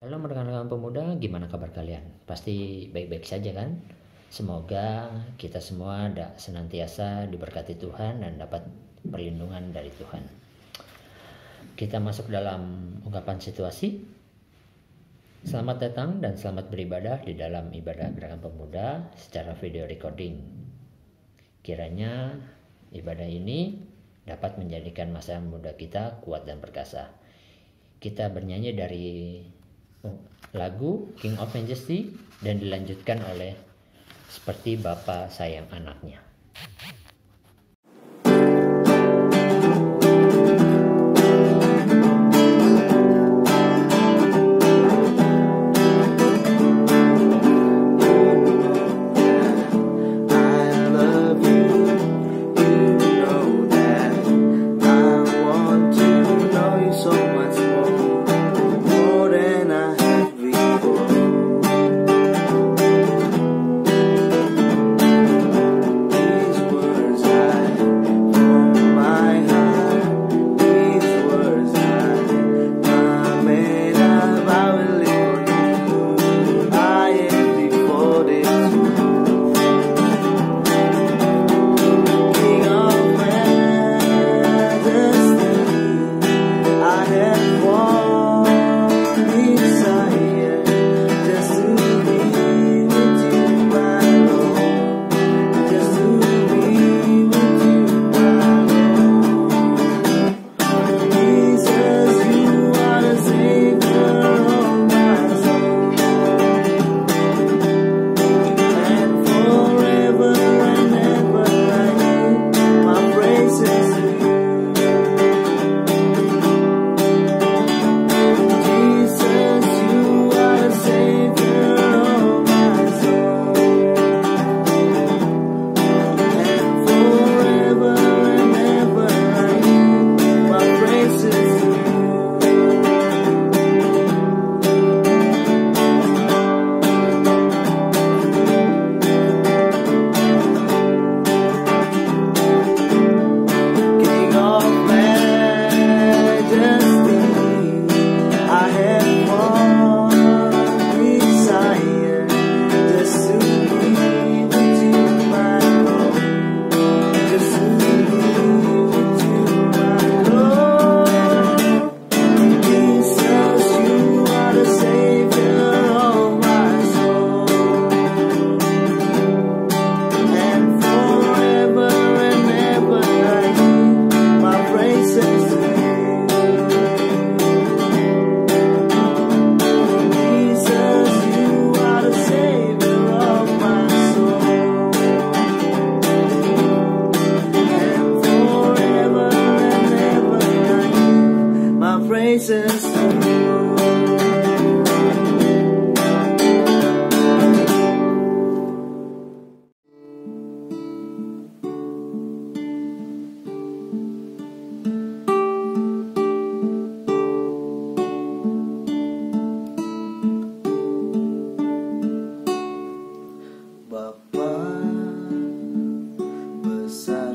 Halo rekan-rekan pemuda, gimana kabar kalian? Pasti baik-baik saja kan? Semoga kita semua senantiasa diberkati Tuhan dan dapat perlindungan dari Tuhan. Kita masuk dalam ungkapan situasi. Selamat datang dan selamat beribadah di dalam ibadah gerakan pemuda secara video recording. Kiranya ibadah ini dapat menjadikan masa muda kita kuat dan perkasa. Kita bernyanyi dari lagu King of Majesty dan dilanjutkan oleh Seperti Bapa Sayang Anaknya.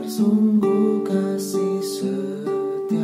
Sungguh kasih setiamu,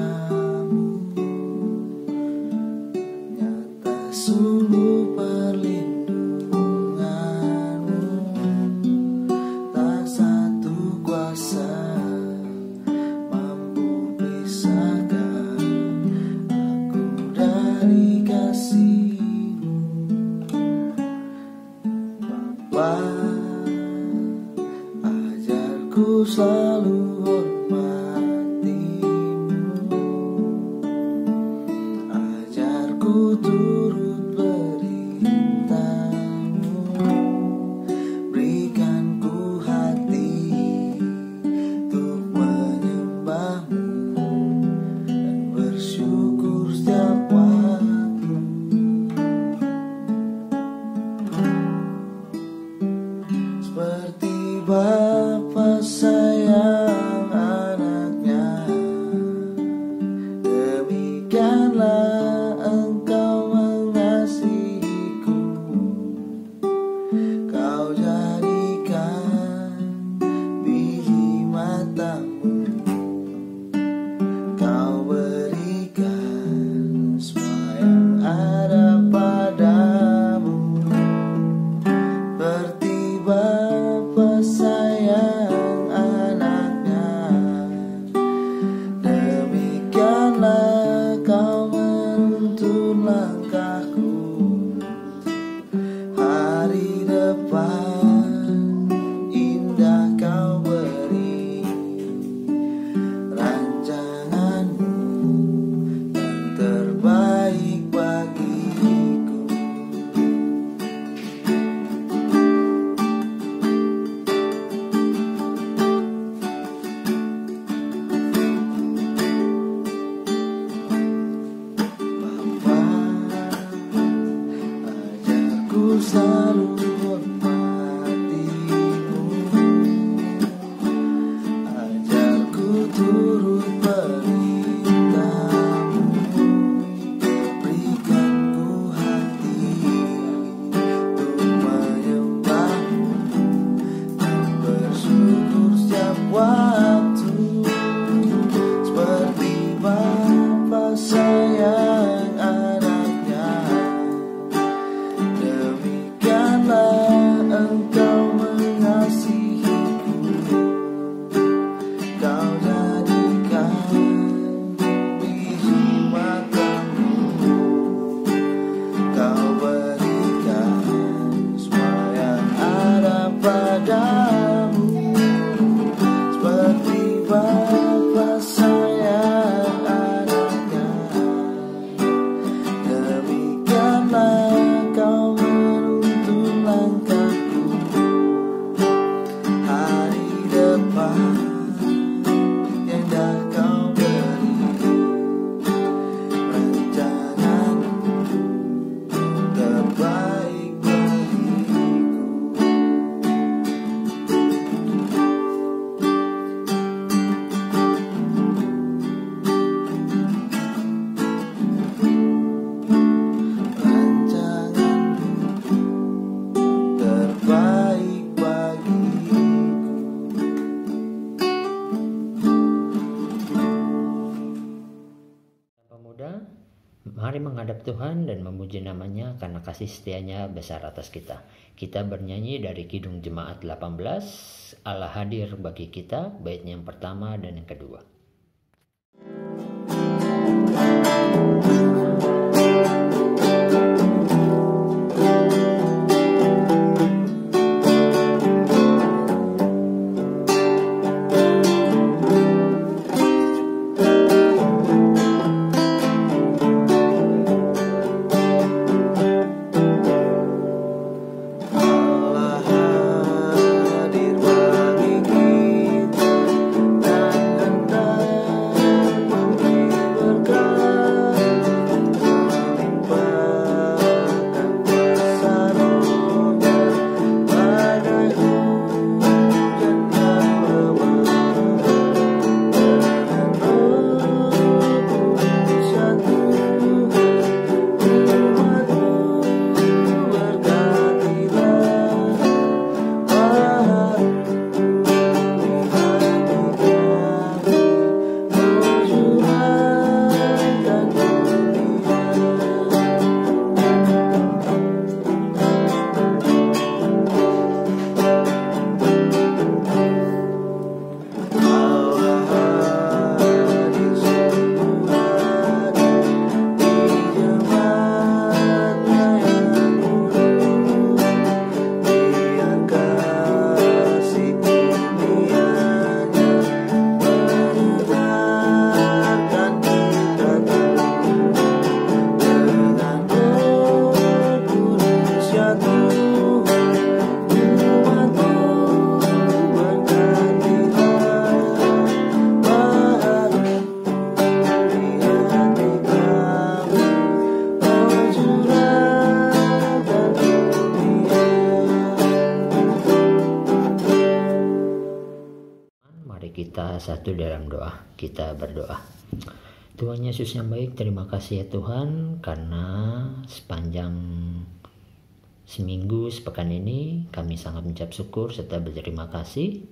selalu hormatimu, ajarku turut perintahmu, berikan ku hati untuk menyembahmu dan bersyukur setiap waktu, seperti Bapa sayang anaknya. Demikianlah Engkau mengasihiku, Kau jadikan biji matamu, Kau berikan semua yang ada padamu, seperti Bapa sayang anaknya. Demikianlah Kau menuntun langkahku, hari depan yang dah Kau beri, rancanganmu terbaik bagiku. Rancanganmu terbaik bagiku. Pemuda, mari menghadap Tuhan dan memuji namanya karena kasih setianya besar atas kita. Kita bernyanyi dari Kidung Jemaat 18, Allah hadir bagi kita, baitnya yang pertama dan yang kedua. Allah hadir bagi kita dan hendak memberi berkat, melimpahkan kuasa Roh-Nya bagai hujan yang lebat, dengan Roh Kudus satu umat-Mu berkatilah baharu di hati kami, mencurahkan dunia. Allah hadir sungguh hadir di jemaat-Nya yang mulia, biar kasih kurnia-Nya menyegarkan kita terus, dengan Roh Kudus ya Tuhan, umat-Mu berkatilah baharu di hati kami, mencurahkan dunia. Mari kita satu dalam doa. Kita berdoa. Tuhan Yesus yang baik, terima kasih ya Tuhan, karena sepanjang seminggu sepekan ini kami sangat mengucap syukur serta berterima kasih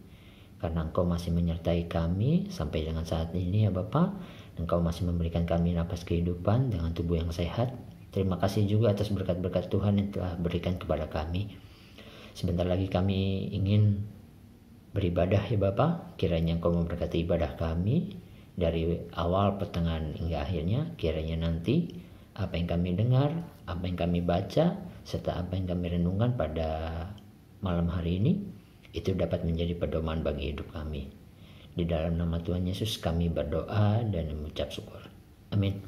karena Engkau masih menyertai kami sampai dengan saat ini ya Bapa. Engkau masih memberikan kami napas kehidupan dengan tubuh yang sehat. Terima kasih juga atas berkat-berkat Tuhan yang telah berikan kepada kami. Sebentar lagi kami ingin beribadah ya Bapa. Kiranya Engkau memberkati ibadah kami dari awal, pertengahan hingga akhirnya. Kiranya nanti apa yang kami dengar, apa yang kami baca, serta apa yang kami renungkan pada malam hari ini, itu dapat menjadi pedoman bagi hidup kami. Di dalam nama Tuhan Yesus kami berdoa dan mengucap syukur. Amin.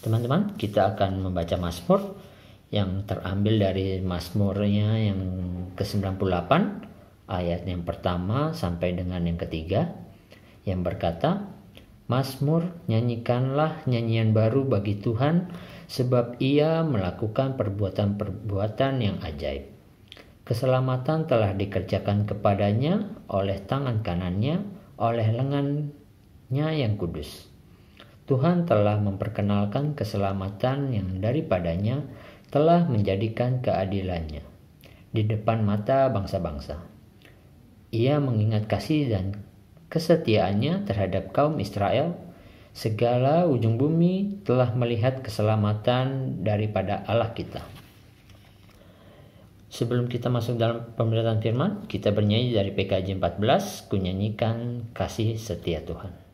Teman-teman, kita akan membaca Mazmur yang terambil dari Mazmurnya yang ke-98, ayat yang pertama sampai dengan yang ketiga, yang berkata, Mazmur, nyanyikanlah nyanyian baru bagi Tuhan, sebab Ia melakukan perbuatan-perbuatan yang ajaib. Keselamatan telah dikerjakan kepadanya oleh tangan kanannya, oleh lengannya yang kudus. Tuhan telah memperkenalkan keselamatan yang daripadanya telah menjadikan keadilannya di depan mata bangsa-bangsa. Ia mengingat kasih dan kesetiaannya terhadap kaum Israel. Segala ujung bumi telah melihat keselamatan daripada Allah kita. Sebelum kita masuk dalam pembelajaran firman, kita bernyanyi dari PKJ 14, ku nyanyikan kasih setia Tuhan.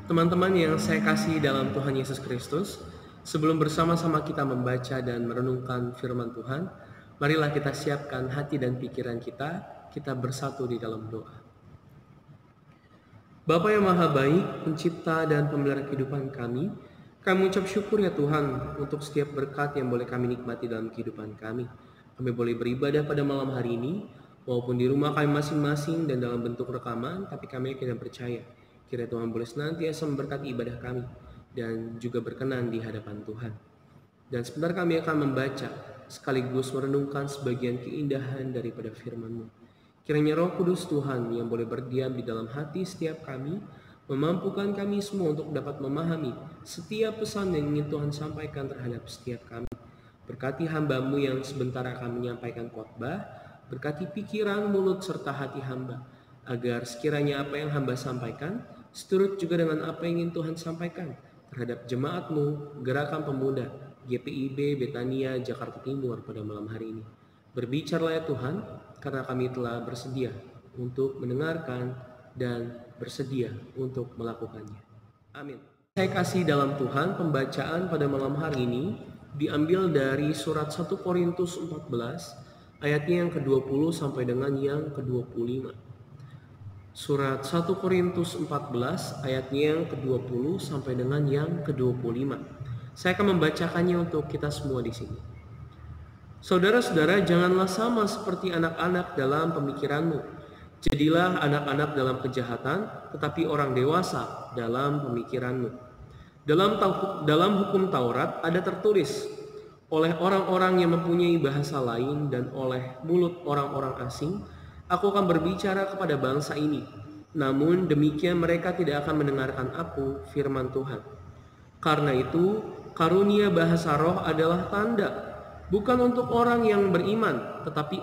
Teman-teman yang saya kasih dalam Tuhan Yesus Kristus, sebelum bersama-sama kita membaca dan merenungkan firman Tuhan, marilah kita siapkan hati dan pikiran kita bersatu di dalam doa. Bapa yang Maha Baik, pencipta dan pemelihara kehidupan kami mengucap syukur ya Tuhan untuk setiap berkat yang boleh kami nikmati dalam kehidupan kami. Kami boleh beribadah pada malam hari ini, maupun di rumah kami masing-masing dan dalam bentuk rekaman, tapi kami yakin dan percaya kiranya Tuhan boleh senantiasa memberkati ibadah kami dan juga berkenan di hadapan Tuhan. Dan sebentar kami akan membaca sekaligus merenungkan sebagian keindahan daripada firman-Mu. Kiranya Roh Kudus Tuhan yang boleh berdiam di dalam hati setiap kami, memampukan kami semua untuk dapat memahami setiap pesan yang ingin Tuhan sampaikan terhadap setiap kami. Berkati hamba-Mu yang sebentar akan menyampaikan khotbah, berkati pikiran, mulut, serta hati hamba, agar sekiranya apa yang hamba sampaikan seturut juga dengan apa yang ingin Tuhan sampaikan terhadap jemaat-Mu, Gerakan Pemuda, GPIB, Betania, Jakarta Timur pada malam hari ini. Berbicaralah ya Tuhan, karena kami telah bersedia untuk mendengarkan dan bersedia untuk melakukannya. Amin. Saya kasih dalam Tuhan, pembacaan pada malam hari ini diambil dari surat 1 Korintus 14, ayatnya yang ke-20 sampai dengan yang ke-25. Surat 1 Korintus 14 ayatnya yang ke-20 sampai dengan yang ke-25. Saya akan membacakannya untuk kita semua di sini. Saudara-saudara, janganlah sama seperti anak-anak dalam pemikiranmu. Jadilah anak-anak dalam kejahatan, tetapi orang dewasa dalam pemikiranmu. Dalam hukum Taurat ada tertulis, oleh orang-orang yang mempunyai bahasa lain dan oleh mulut orang-orang asing, aku akan berbicara kepada bangsa ini, namun demikian mereka tidak akan mendengarkan aku, firman Tuhan. Karena itu, karunia bahasa roh adalah tanda, bukan untuk orang yang beriman, tetapi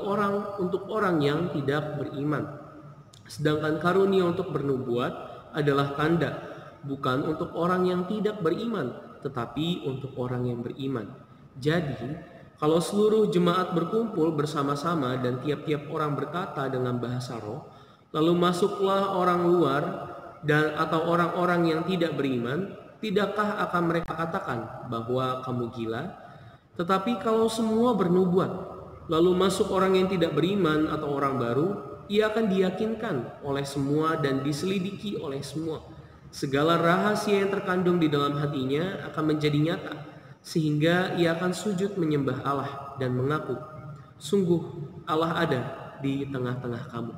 untuk orang yang tidak beriman. Sedangkan karunia untuk bernubuat adalah tanda, bukan untuk orang yang tidak beriman, tetapi untuk orang yang beriman. Jadi, kalau seluruh jemaat berkumpul bersama-sama dan tiap-tiap orang berkata dengan bahasa roh, lalu masuklah orang luar atau orang-orang yang tidak beriman, tidakkah akan mereka katakan bahwa kamu gila? Tetapi kalau semua bernubuat, lalu masuk orang yang tidak beriman atau orang baru, ia akan diyakinkan oleh semua dan diselidiki oleh semua. Segala rahasia yang terkandung di dalam hatinya akan menjadi nyata, sehingga ia akan sujud menyembah Allah dan mengaku, sungguh Allah ada di tengah-tengah kamu.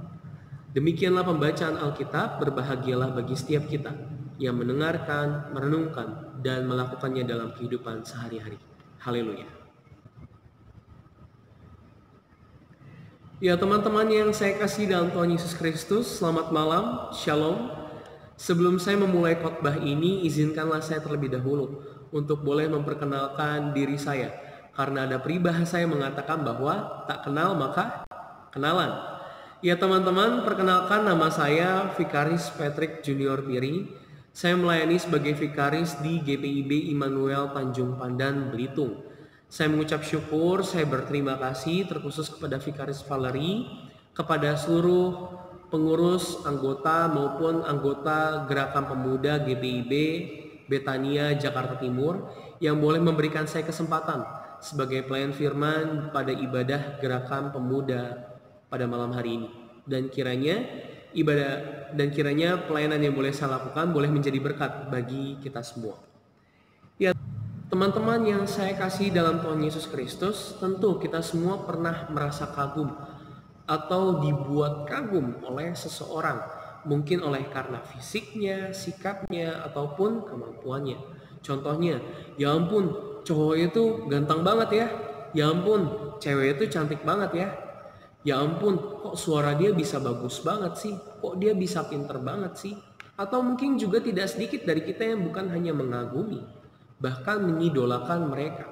Demikianlah pembacaan Alkitab, berbahagialah bagi setiap kita yang mendengarkan, merenungkan, dan melakukannya dalam kehidupan sehari-hari. Haleluya. Ya teman-teman yang saya kasih dalam Tuhan Yesus Kristus, selamat malam, shalom. Sebelum saya memulai khotbah ini, izinkanlah saya terlebih dahulu untuk boleh memperkenalkan diri saya. Karena ada peribahasa yang mengatakan bahwa tak kenal maka kenalan. Ya teman-teman, perkenalkan nama saya Vikaris Patrick Junior Piri. Saya melayani sebagai vikaris di GPIB Immanuel Tanjung Pandan, Belitung. Saya mengucap syukur, saya berterima kasih terkhusus kepada Vikaris Valerie, kepada seluruh pengurus, anggota maupun anggota Gerakan Pemuda GPIB Betania Jakarta Timur yang boleh memberikan saya kesempatan sebagai pelayan firman pada ibadah Gerakan Pemuda pada malam hari ini. Dan kiranya pelayanan yang boleh saya lakukan boleh menjadi berkat bagi kita semua. Ya, teman-teman yang saya kasih dalam Tuhan Yesus Kristus, tentu kita semua pernah merasa kagum atau dibuat kagum oleh seseorang, mungkin oleh karena fisiknya, sikapnya, ataupun kemampuannya. Contohnya, ya ampun, cowok itu ganteng banget ya. Ya ampun, cewek itu cantik banget ya. Ya ampun, kok suara dia bisa bagus banget sih? Kok dia bisa pinter banget sih? Atau mungkin juga tidak sedikit dari kita yang bukan hanya mengagumi, bahkan mengidolakan mereka.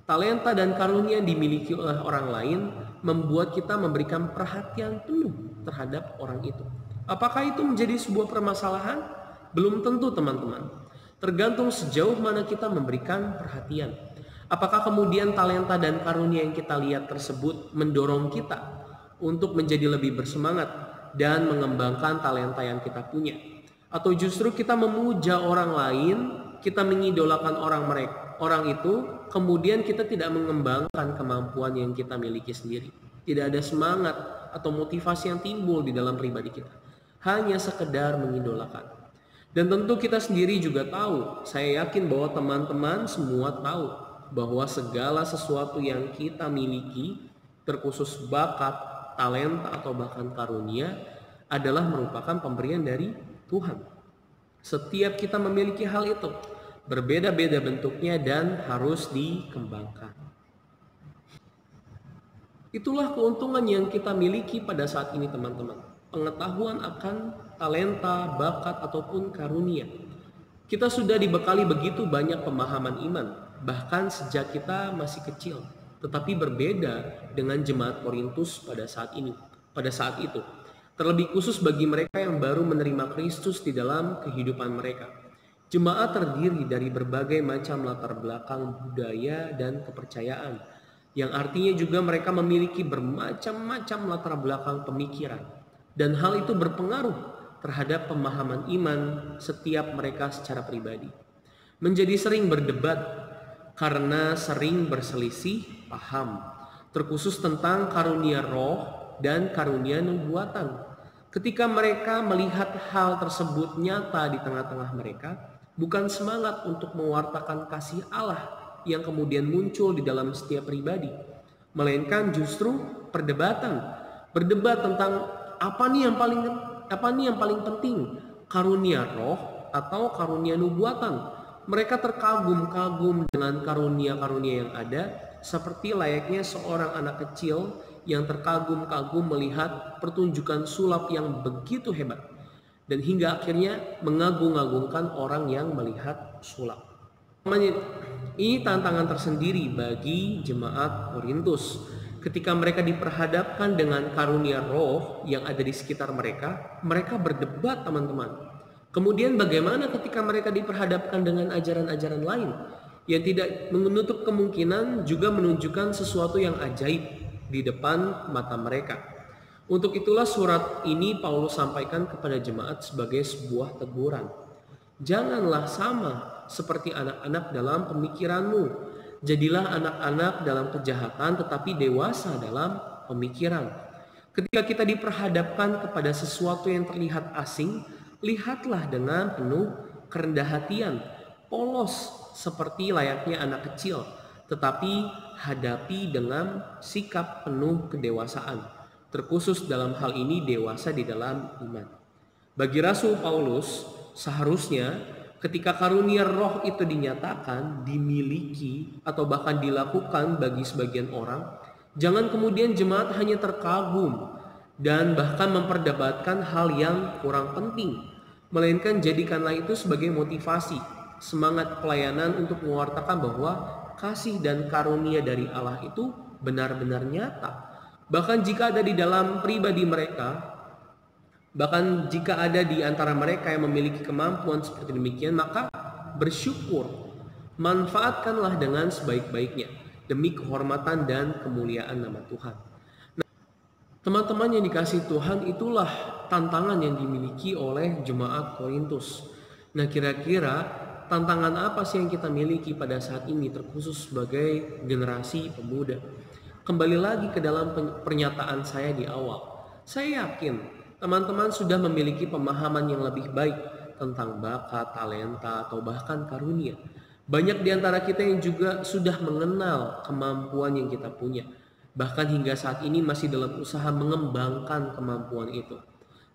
Talenta dan karunia yang dimiliki oleh orang lain membuat kita memberikan perhatian penuh terhadap orang itu. Apakah itu menjadi sebuah permasalahan? Belum tentu teman-teman. Tergantung sejauh mana kita memberikan perhatian. Apakah kemudian talenta dan karunia yang kita lihat tersebut mendorong kita untuk menjadi lebih bersemangat dan mengembangkan talenta yang kita punya? Atau justru kita memuja orang lain, kita mengidolakan orang itu, kemudian kita tidak mengembangkan kemampuan yang kita miliki sendiri. Tidak ada semangat atau motivasi yang timbul di dalam pribadi kita. Hanya sekedar mengidolakan. Dan tentu kita sendiri juga tahu, saya yakin bahwa teman-teman semua tahu bahwa segala sesuatu yang kita miliki, terkhusus bakat, talenta, atau bahkan karunia, adalah merupakan pemberian dari Tuhan. Setiap kita memiliki hal itu, berbeda-beda bentuknya dan harus dikembangkan. Itulah keuntungan yang kita miliki pada saat ini teman-teman. Pengetahuan akan talenta, bakat, ataupun karunia. Kita sudah dibekali begitu banyak pemahaman iman, bahkan sejak kita masih kecil. Tetapi berbeda dengan jemaat Korintus pada saat itu. Terlebih khusus bagi mereka yang baru menerima Kristus di dalam kehidupan mereka. Jemaat terdiri dari berbagai macam latar belakang budaya dan kepercayaan, yang artinya juga mereka memiliki bermacam-macam latar belakang pemikiran. Dan hal itu berpengaruh terhadap pemahaman iman setiap mereka secara pribadi. Menjadi sering berdebat karena sering berselisih paham, terkhusus tentang karunia roh dan karunia nubuatan. Ketika mereka melihat hal tersebut nyata di tengah-tengah mereka, bukan semangat untuk mewartakan kasih Allah yang kemudian muncul di dalam setiap pribadi, melainkan justru perdebatan, berdebat tentang apa nih yang paling penting, karunia roh atau karunia nubuatan. Mereka terkagum-kagum dengan karunia-karunia yang ada, seperti layaknya seorang anak kecil yang terkagum-kagum melihat pertunjukan sulap yang begitu hebat, dan hingga akhirnya mengagung-agungkan orang yang melihat sulap. Ini tantangan tersendiri bagi jemaat Korintus. Ketika mereka diperhadapkan dengan karunia roh yang ada di sekitar mereka, mereka berdebat teman-teman. Kemudian bagaimana ketika mereka diperhadapkan dengan ajaran-ajaran lain yang tidak menutup kemungkinan juga menunjukkan sesuatu yang ajaib di depan mata mereka. Untuk itulah surat ini Paulus sampaikan kepada jemaat sebagai sebuah teguran. Janganlah sama seperti anak-anak dalam pemikiranmu. Jadilah anak-anak dalam kejahatan tetapi dewasa dalam pemikiran. Ketika kita diperhadapkan kepada sesuatu yang terlihat asing, lihatlah dengan penuh kerendah hatian, polos seperti layaknya anak kecil, tetapi hadapi dengan sikap penuh kedewasaan. terkhusus dalam hal ini dewasa di dalam iman. Bagi Rasul Paulus, seharusnya ketika karunia roh itu dinyatakan, dimiliki, atau bahkan dilakukan bagi sebagian orang, jangan kemudian jemaat hanya terkagum dan bahkan memperdebatkan hal yang kurang penting, melainkan jadikanlah itu sebagai motivasi, semangat pelayanan untuk mewartakan bahwa kasih dan karunia dari Allah itu benar-benar nyata. Bahkan jika ada di dalam pribadi mereka, bahkan jika ada di antara mereka yang memiliki kemampuan seperti demikian, maka bersyukur, manfaatkanlah dengan sebaik-baiknya demi kehormatan dan kemuliaan nama Tuhan. Nah, teman-teman yang dikasihi Tuhan, itulah tantangan yang dimiliki oleh jemaat Korintus. Nah, kira-kira tantangan apa sih yang kita miliki pada saat ini, terkhusus sebagai generasi pemuda? Kembali lagi ke dalam pernyataan saya di awal. Saya yakin teman-teman sudah memiliki pemahaman yang lebih baik tentang bakat, talenta, atau bahkan karunia. Banyak di antara kita yang juga sudah mengenal kemampuan yang kita punya. Bahkan hingga saat ini masih dalam usaha mengembangkan kemampuan itu.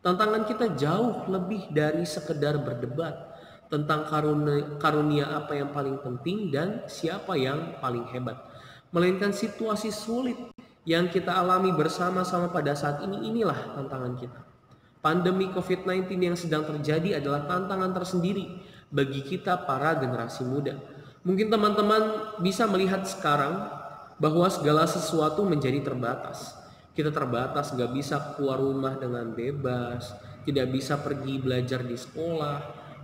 Tantangan kita jauh lebih dari sekedar berdebat tentang karunia apa yang paling penting dan siapa yang paling hebat. Melainkan situasi sulit yang kita alami bersama-sama pada saat ini, inilah tantangan kita. Pandemi COVID-19 yang sedang terjadi adalah tantangan tersendiri bagi kita para generasi muda. Mungkin teman-teman bisa melihat sekarang bahwa segala sesuatu menjadi terbatas. Kita terbatas, gak bisa keluar rumah dengan bebas, tidak bisa pergi belajar di sekolah,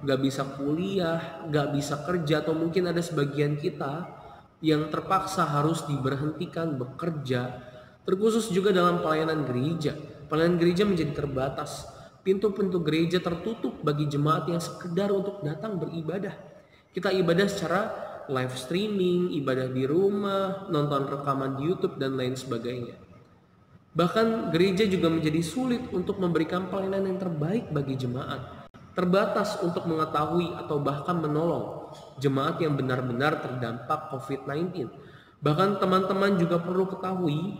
gak bisa kuliah, gak bisa kerja, atau mungkin ada sebagian kita yang terpaksa harus diberhentikan bekerja, terkhusus juga dalam pelayanan gereja. Pelayanan gereja menjadi terbatas. Pintu-pintu gereja tertutup bagi jemaat yang sekedar untuk datang beribadah. Kita ibadah secara live streaming, ibadah di rumah, nonton rekaman di YouTube, dan lain sebagainya. Bahkan gereja juga menjadi sulit untuk memberikan pelayanan yang terbaik bagi jemaat. Terbatas untuk mengetahui atau bahkan menolong jemaat yang benar-benar terdampak COVID-19. Bahkan teman-teman juga perlu ketahui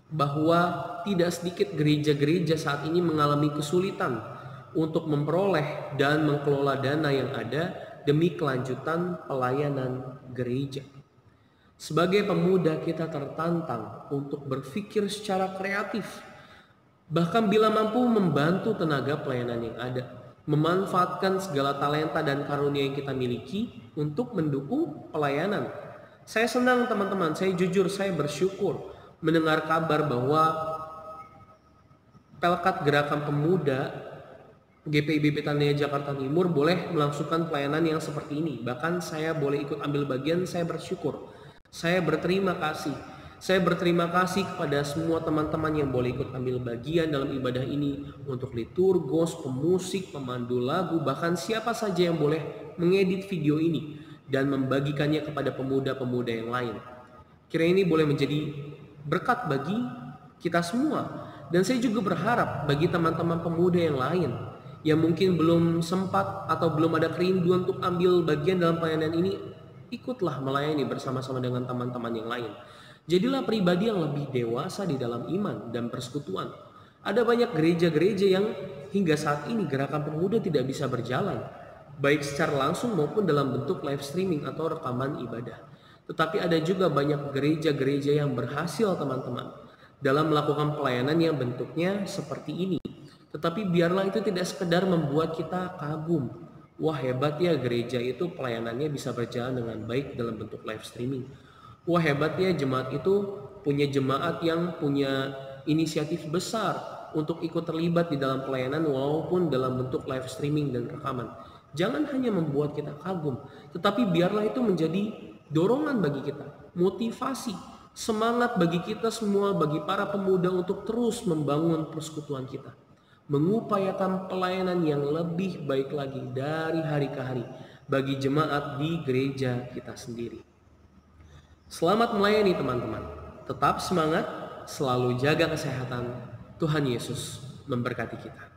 bahwa tidak sedikit gereja-gereja saat ini mengalami kesulitan untuk memperoleh dan mengelola dana yang ada demi kelanjutan pelayanan gereja. Sebagai pemuda kita tertantang untuk berpikir secara kreatif, bahkan bila mampu membantu tenaga pelayanan yang ada, memanfaatkan segala talenta dan karunia yang kita miliki untuk mendukung pelayanan. Saya senang teman-teman, saya jujur, saya bersyukur mendengar kabar bahwa Pelkat Gerakan Pemuda GPIB Betania Jakarta Timur boleh melangsungkan pelayanan yang seperti ini. Bahkan saya boleh ikut ambil bagian, saya bersyukur. Saya berterima kasih. Saya berterima kasih kepada semua teman-teman yang boleh ikut ambil bagian dalam ibadah ini, untuk liturgos, pemusik, pemandu lagu, bahkan siapa saja yang boleh mengedit video ini dan membagikannya kepada pemuda-pemuda yang lain. Kira ini boleh menjadi berkat bagi kita semua. Dan saya juga berharap bagi teman-teman pemuda yang lain yang mungkin belum sempat atau belum ada kerinduan untuk ambil bagian dalam pelayanan ini, ikutlah melayani bersama-sama dengan teman-teman yang lain. Jadilah pribadi yang lebih dewasa di dalam iman dan persekutuan. Ada banyak gereja-gereja yang hingga saat ini gerakan pemuda tidak bisa berjalan, baik secara langsung maupun dalam bentuk live streaming atau rekaman ibadah. Tetapi ada juga banyak gereja-gereja yang berhasil teman-teman dalam melakukan pelayanan yang bentuknya seperti ini. Tetapi biarlah itu tidak sekedar membuat kita kagum. Wah, hebat ya gereja itu pelayanannya bisa berjalan dengan baik dalam bentuk live streaming. Wah, hebatnya jemaat itu punya jemaat yang punya inisiatif besar untuk ikut terlibat di dalam pelayanan walaupun dalam bentuk live streaming dan rekaman. Jangan hanya membuat kita kagum, tetapi biarlah itu menjadi dorongan bagi kita, motivasi, semangat bagi kita semua, bagi para pemuda untuk terus membangun persekutuan kita, mengupayakan pelayanan yang lebih baik lagi dari hari ke hari bagi jemaat di gereja kita sendiri. Selamat melayani teman-teman. Tetap semangat, selalu jaga kesehatan. Tuhan Yesus memberkati kita.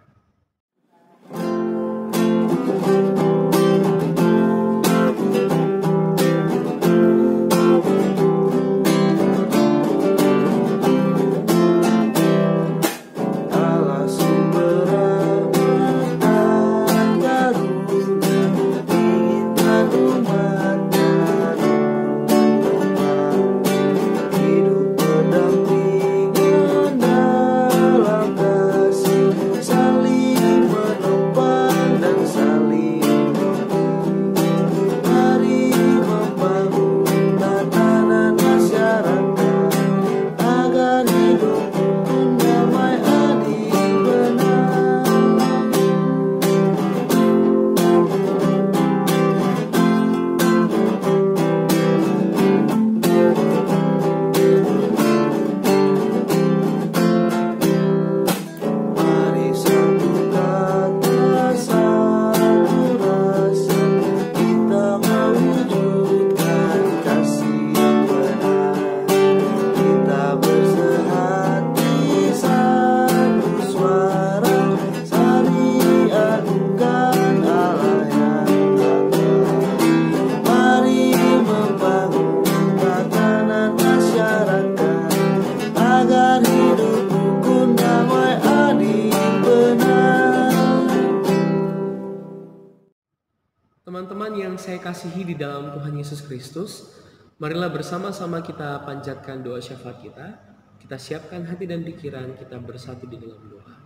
Teman-teman yang saya kasihi di dalam Tuhan Yesus Kristus, marilah bersama-sama kita panjatkan doa syafaat kita. Kita siapkan hati dan pikiran kita bersatu di dalam doa.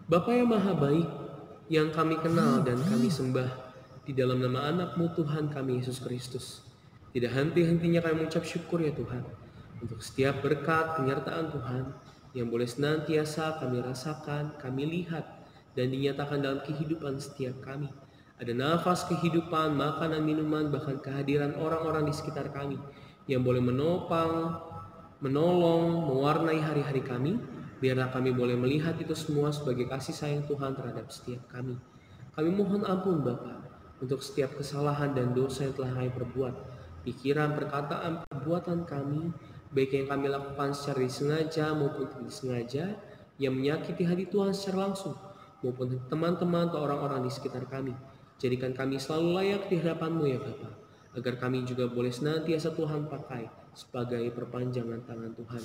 Bapa yang maha baik, yang kami kenal dan kami sembah, di dalam nama anak-Mu Tuhan kami Yesus Kristus, tidak henti-hentinya kami mengucap syukur ya Tuhan, untuk setiap berkat penyertaan Tuhan yang boleh senantiasa kami rasakan, kami lihat, dan dinyatakan dalam kehidupan setiap kami. Ada nafas kehidupan, makanan, minuman, bahkan kehadiran orang-orang di sekitar kami yang boleh menopang, menolong, mewarnai hari-hari kami. Biarlah kami boleh melihat itu semua sebagai kasih sayang Tuhan terhadap setiap kami. Kami mohon ampun Bapa untuk setiap kesalahan dan dosa yang telah kami perbuat, pikiran, perkataan, perbuatan kami, baik yang kami lakukan secara disengaja maupun tidak disengaja, yang menyakiti hati Tuhan secara langsung, maupun teman-teman atau orang-orang di sekitar kami. Jadikan kami selalu layak di hadapan-Mu ya Bapa, agar kami juga boleh senantiasa Tuhan pakai sebagai perpanjangan tangan Tuhan.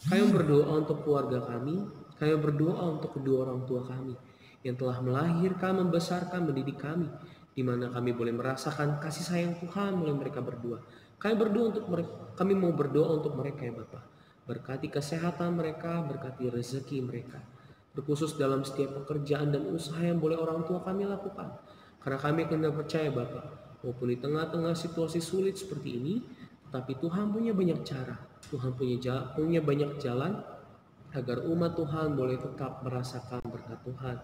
Kami berdoa untuk keluarga kami berdoa untuk kedua orang tua kami yang telah melahirkan, membesarkan, mendidik kami, di mana kami boleh merasakan kasih sayang Tuhan melalui mereka berdua. Kami mau berdoa untuk mereka ya Bapa. Berkati kesehatan mereka, berkati rezeki mereka, terkhusus dalam setiap pekerjaan dan usaha yang boleh orang tua kami lakukan. Karena kami akan percaya Bapa, maupun di tengah-tengah situasi sulit seperti ini, tapi Tuhan punya banyak cara, Tuhan punya banyak jalan agar umat Tuhan boleh tetap merasakan berkat Tuhan.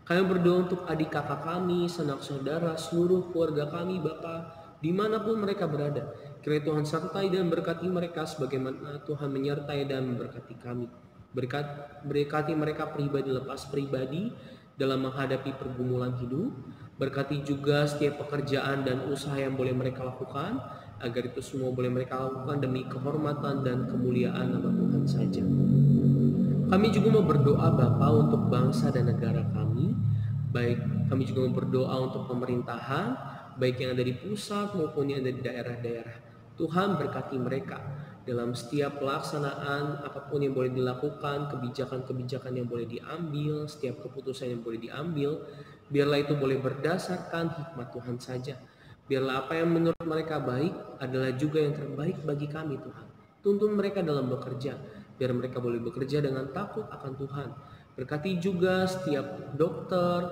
Kami berdoa untuk adik kakak kami, sanak saudara, seluruh keluarga kami Bapa, dimanapun mereka berada. Kiranya Tuhan sertai dan berkati mereka sebagaimana Tuhan menyertai dan memberkati kami. Berkati mereka pribadi lepas pribadi dalam menghadapi pergumulan hidup. Berkati juga setiap pekerjaan dan usaha yang boleh mereka lakukan, agar itu semua boleh mereka lakukan demi kehormatan dan kemuliaan nama Tuhan saja. Kami juga mau berdoa Bapa untuk bangsa dan negara kami. Baik, kami juga mau berdoa untuk pemerintahan, baik yang ada di pusat maupun yang ada di daerah-daerah. Tuhan berkati mereka dalam setiap pelaksanaan apapun yang boleh dilakukan, kebijakan-kebijakan yang boleh diambil, setiap keputusan yang boleh diambil. Biarlah itu boleh berdasarkan hikmat Tuhan saja. Biarlah apa yang menurut mereka baik adalah juga yang terbaik bagi kami Tuhan. Tuntun mereka dalam bekerja, biar mereka boleh bekerja dengan takut akan Tuhan. Berkati juga setiap dokter,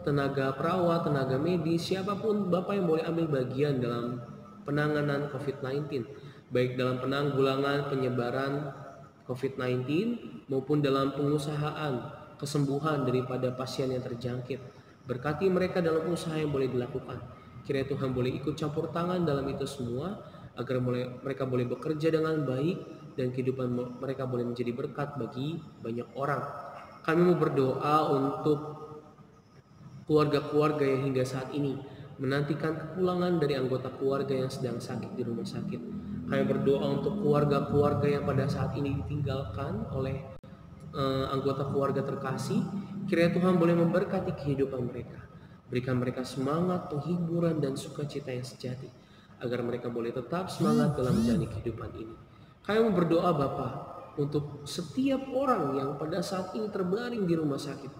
tenaga perawat, tenaga medis, siapapun Bapak yang boleh ambil bagian dalam penanganan COVID-19, baik dalam penanggulangan penyebaran COVID-19 maupun dalam pengusahaan kesembuhan daripada pasien yang terjangkit. Berkati mereka dalam usaha yang boleh dilakukan. Kiranya Tuhan boleh ikut campur tangan dalam itu semua, agar mereka boleh bekerja dengan baik dan kehidupan mereka boleh menjadi berkat bagi banyak orang. Kami mau berdoa untuk keluarga-keluarga yang hingga saat ini menantikan kepulangan dari anggota keluarga yang sedang sakit di rumah sakit. Kami berdoa untuk keluarga-keluarga yang pada saat ini ditinggalkan oleh anggota keluarga terkasih. Kiranya Tuhan boleh memberkati kehidupan mereka, berikan mereka semangat, penghiburan, dan sukacita yang sejati, agar mereka boleh tetap semangat dalam menjalani kehidupan ini. Kami mau berdoa Bapa untuk setiap orang yang pada saat ini terbaring di rumah sakit,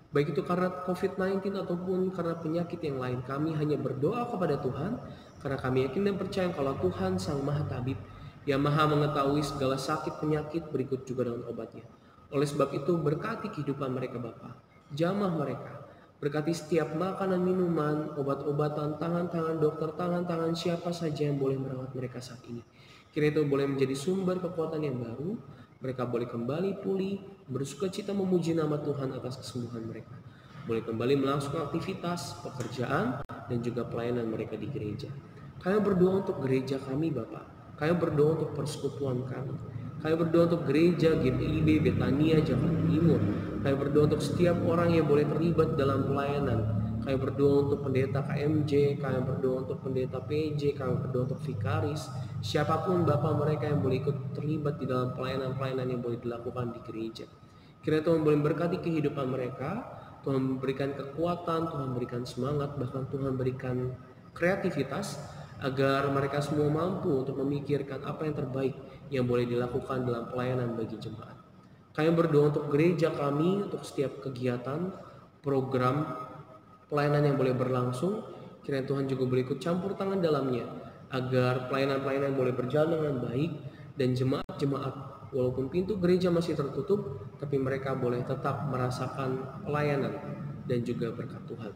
baik itu karena COVID-19 ataupun karena penyakit yang lain. Kami hanya berdoa kepada Tuhan, karena kami yakin dan percaya kalau Tuhan Sang Maha Tabib, yang Maha mengetahui segala sakit penyakit berikut juga dengan obatnya. Oleh sebab itu berkati kehidupan mereka Bapa, jamah mereka, berkati setiap makanan, minuman, obat-obatan, tangan-tangan dokter, tangan-tangan siapa saja yang boleh merawat mereka saat ini. Kiranya itu boleh menjadi sumber kekuatan yang baru, mereka boleh kembali pulih, bersukacita memuji nama Tuhan atas kesembuhan mereka, boleh kembali melangsungkan aktivitas, pekerjaan, dan juga pelayanan mereka di gereja. Kami berdoa untuk gereja kami Bapak, kami berdoa untuk persekutuan kami, kami berdoa untuk gereja GPIB Betania Jakarta Timur. Kami berdoa untuk setiap orang yang boleh terlibat dalam pelayanan. Kami berdoa untuk pendeta KMJ, kami berdoa untuk pendeta PJ, kami berdoa untuk vikaris, siapapun Bapak mereka yang boleh ikut terlibat di dalam pelayanan-pelayanan yang boleh dilakukan di gereja. Kiranya Tuhan boleh memberkati kehidupan mereka, Tuhan memberikan kekuatan, Tuhan memberikan semangat, bahkan Tuhan berikan kreativitas, agar mereka semua mampu untuk memikirkan apa yang terbaik yang boleh dilakukan dalam pelayanan bagi jemaat. Kami berdoa untuk gereja kami, untuk setiap kegiatan, program pelayanan yang boleh berlangsung, kiranya Tuhan juga boleh ikut campur tangan dalamnya, agar pelayanan-pelayanan boleh berjalan dengan baik, dan jemaat-jemaat walaupun pintu gereja masih tertutup, tapi mereka boleh tetap merasakan pelayanan dan juga berkat Tuhan.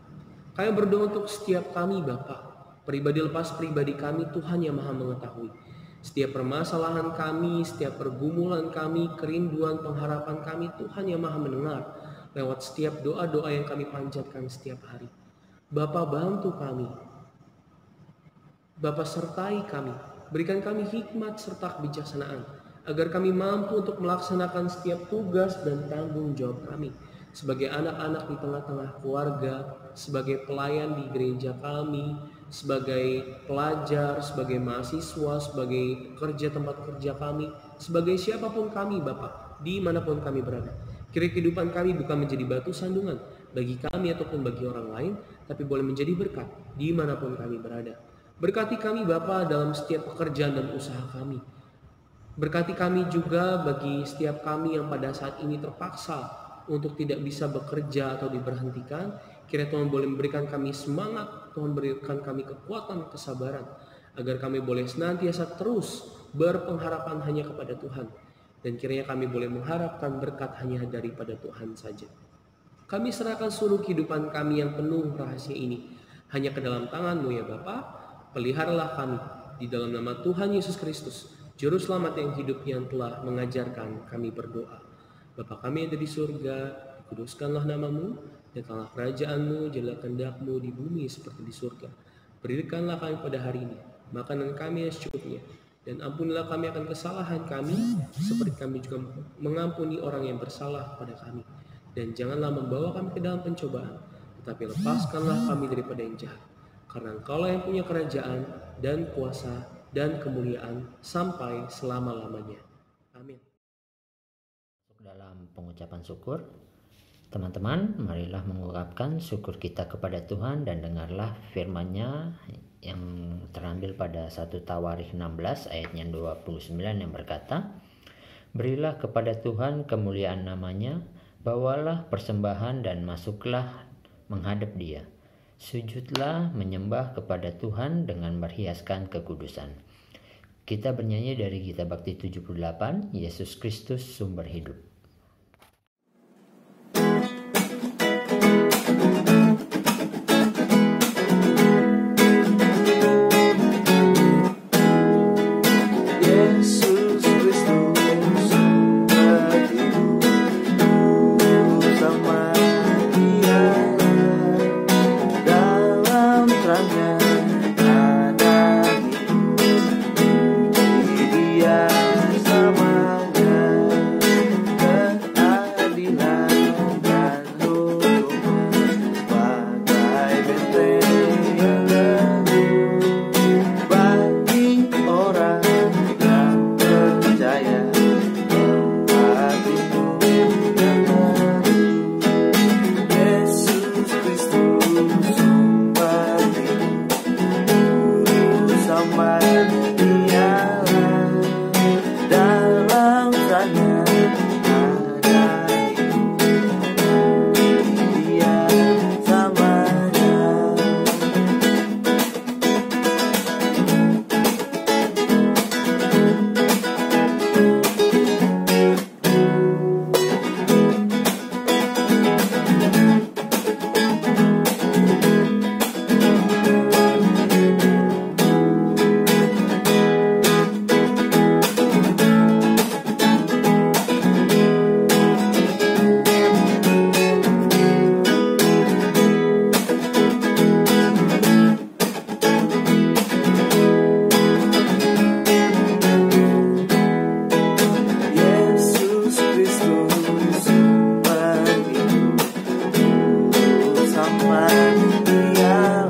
Kami berdoa untuk setiap kami Bapa, pribadi lepas pribadi kami, Tuhan yang Maha mengetahui. Setiap permasalahan kami, setiap pergumulan kami, kerinduan, pengharapan kami, Tuhan yang Maha mendengar lewat setiap doa-doa yang kami panjatkan setiap hari. Bapa, bantu kami. Bapa, sertai kami. Berikan kami hikmat serta kebijaksanaan, agar kami mampu untuk melaksanakan setiap tugas dan tanggung jawab kami sebagai anak-anak di tengah-tengah keluarga, sebagai pelayan di gereja kami, sebagai pelajar, sebagai mahasiswa, sebagai pekerja tempat kerja kami, sebagai siapapun kami Bapa, dimanapun kami berada. Kira kehidupan kami bukan menjadi batu sandungan bagi kami ataupun bagi orang lain, tapi boleh menjadi berkat dimanapun kami berada. Berkati kami Bapa dalam setiap pekerjaan dan usaha kami. Berkati kami juga bagi setiap kami yang pada saat ini terpaksa untuk tidak bisa bekerja atau diberhentikan. Kiranya Tuhan boleh memberikan kami semangat, Tuhan berikan kami kekuatan, kesabaran, agar kami boleh senantiasa terus berpengharapan hanya kepada Tuhan. Dan kiranya kami boleh mengharapkan berkat hanya daripada Tuhan saja. Kami serahkan seluruh kehidupan kami yang penuh rahasia ini hanya ke dalam tangan-Mu ya Bapa. Peliharalah kami di dalam nama Tuhan Yesus Kristus, Juru Selamat yang hidup, yang telah mengajarkan kami berdoa. Bapa kami yang ada di surga, dikuduskanlah nama-Mu, datanglah kerajaan-Mu, jadilah kehendak-Mu di bumi seperti di surga. Berikanlah kami pada hari ini makanan kami yang secukupnya, dan ampunilah kami akan kesalahan kami, seperti kami juga mengampuni orang yang bersalah kepada kami. Dan janganlah membawa kami ke dalam pencobaan, tetapi lepaskanlah kami daripada yang jahat. Karena Engkaulah yang punya kerajaan dan kuasa dan kemuliaan sampai selama-lamanya. Amin. Dalam pengucapan syukur, teman-teman, marilah mengungkapkan syukur kita kepada Tuhan dan dengarlah firman-Nya yang terambil pada 1 Tawarikh 16 ayatnya 29 yang berkata, "Berilah kepada Tuhan kemuliaan nama-Nya, bawalah persembahan dan masuklah menghadap Dia. Sujudlah menyembah kepada Tuhan dengan berhiaskan kekudusan." Kita bernyanyi dari Gita Bakti 78, Yesus Kristus Sumber Hidup. Yesus Kristus sumber hidup, bersama Dia dalam terangnya ada hidup, di Dia samanya keadilan dan hukuman bagai benteng yang teguh bagi orang yang percaya tempat itu yang baru. Yesus Kristus sumber hidup, juru selamat Dialah, dalam Dia ada hidup, Dia samanya. Yesus Kristus sumber hidup, bersama Dialah,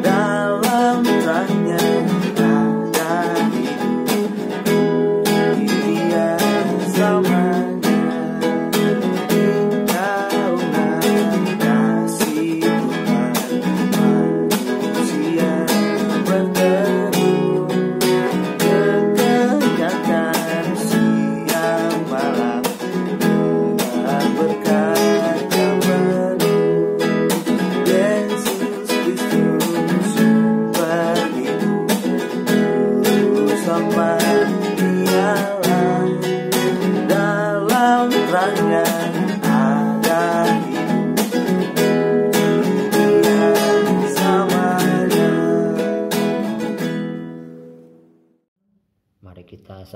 dalam terangnya ada hidup, di Dia samanya. Engkaulah kasih Tuhan, manusia berteduh, kekenyakan siang malam dengan berkat yang penuh.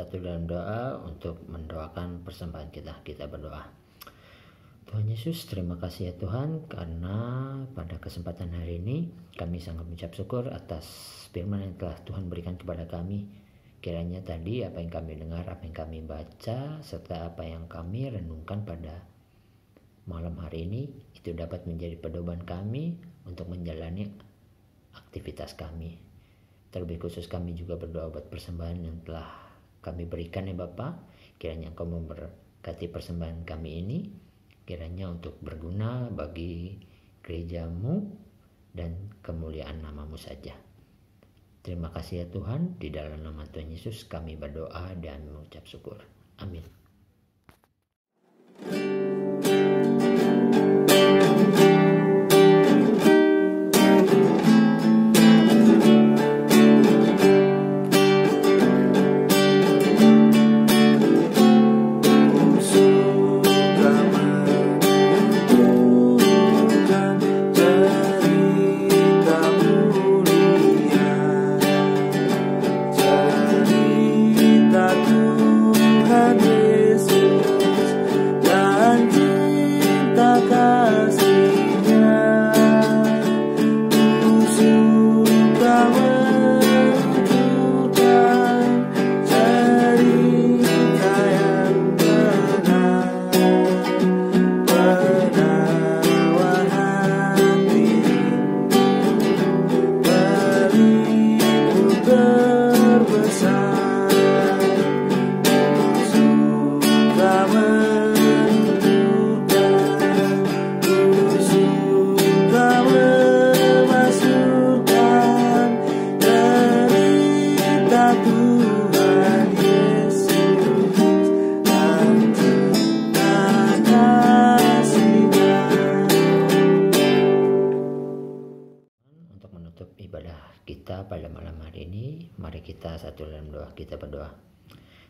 bersatu dalam doa untuk mendoakan persembahan kita. Kita berdoa. Tuhan Yesus, terima kasih ya Tuhan, karena pada kesempatan hari ini kami sangat mengucap syukur atas firman yang telah Tuhan berikan kepada kami. Kiranya tadi apa yang kami dengar, apa yang kami baca, serta apa yang kami renungkan pada malam hari ini, itu dapat menjadi pedoman kami untuk menjalani aktivitas kami. Terlebih khusus kami juga berdoa buat persembahan yang telah kami berikan ya Bapa. Kiranya Engkau memberkati persembahan kami ini, kiranya untuk berguna bagi gereja-Mu dan kemuliaan nama-Mu saja. Terima kasih ya Tuhan, di dalam nama Tuhan Yesus kami berdoa dan mengucap syukur. Amin. Kita pada malam hari ini, mari kita satu dalam doa. Kita berdoa.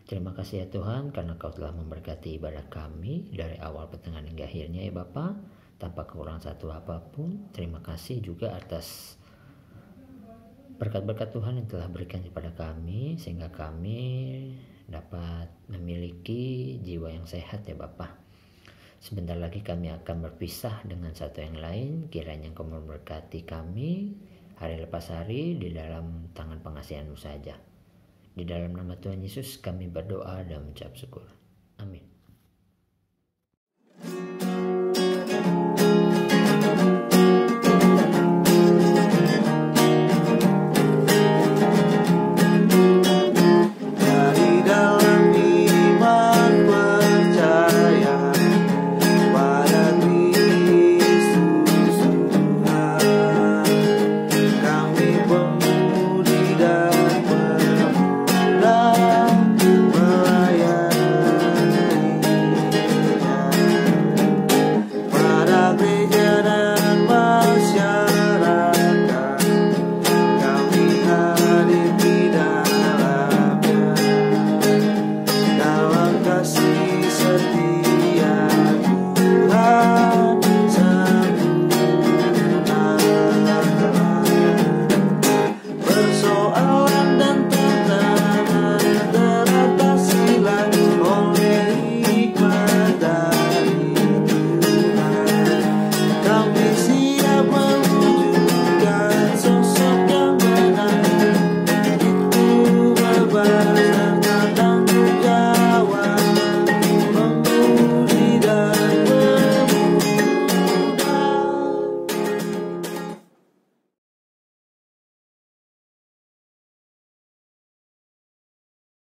Terima kasih ya Tuhan, karena Kau telah memberkati ibadah kami dari awal, pertengahan hingga akhirnya ya Bapa, tanpa kekurangan satu apapun. Terima kasih juga atas berkat-berkat Tuhan yang telah berikan kepada kami, sehingga kami dapat memiliki jiwa yang sehat ya Bapa. Sebentar lagi kami akan berpisah dengan satu yang lain. Kiranya Engkau memberkati kami hari lepas hari di dalam tangan pengasihan-Mu saja. Di dalam nama Tuhan Yesus kami berdoa dan mengucap syukur.